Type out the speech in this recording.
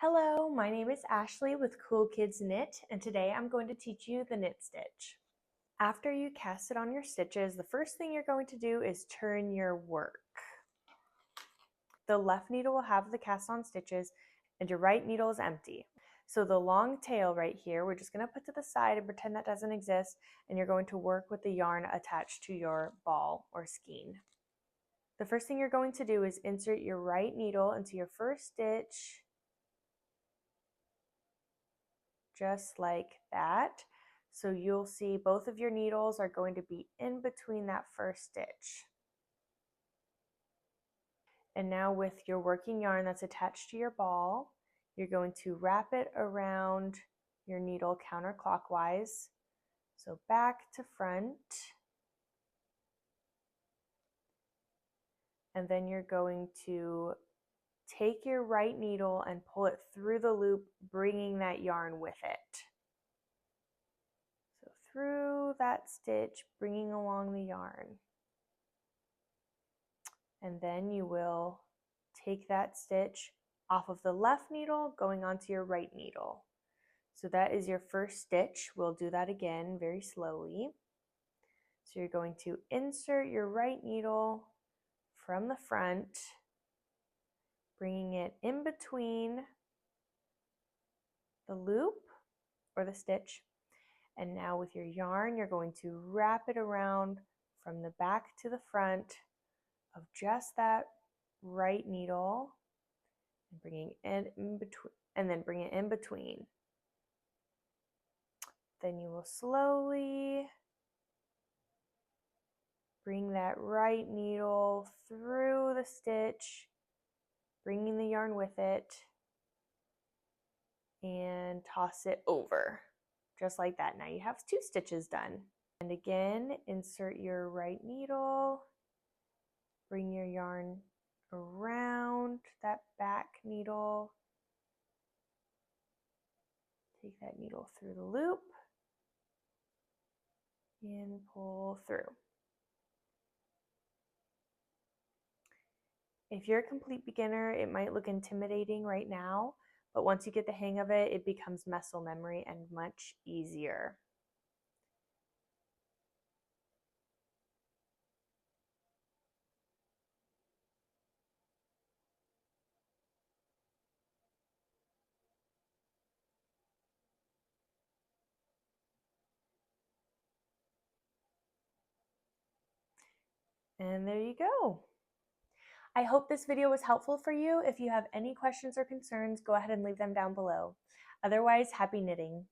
Hello, my name is Ashley with Cool Kids Knit, and today I'm going to teach you the knit stitch. After you cast it on your stitches, the first thing you're going to do is turn your work. The left needle will have the cast on stitches and your right needle is empty. So the long tail right here, we're just going to put to the side and pretend that doesn't exist, and you're going to work with the yarn attached to your ball or skein. The first thing you're going to do is insert your right needle into your first stitch, just like that. So you'll see both of your needles are going to be in between that first stitch. And now with your working yarn that's attached to your ball, you're going to wrap it around your needle counterclockwise. So back to front. And then you're going to take your right needle and pull it through the loop, bringing that yarn with it. So through that stitch, bringing along the yarn. And then you will take that stitch off of the left needle, going onto your right needle. So that is your first stitch. We'll do that again very slowly. So you're going to insert your right needle from the front, bringing it in between the loop or the stitch. And now with your yarn, you're going to wrap it around from the back to the front of just that right needle and bringing it in between, and then bring it in between. Then you will slowly bring that right needle through the stitch, bringing the yarn with it, and toss it over, just like that. Now you have 2 stitches done. And again, insert your right needle, bring your yarn around that back needle, take that needle through the loop, and pull through. If you're a complete beginner, it might look intimidating right now, but once you get the hang of it, it becomes muscle memory and much easier. And there you go. I hope this video was helpful for you. If you have any questions or concerns, go ahead and leave them down below. Otherwise, happy knitting.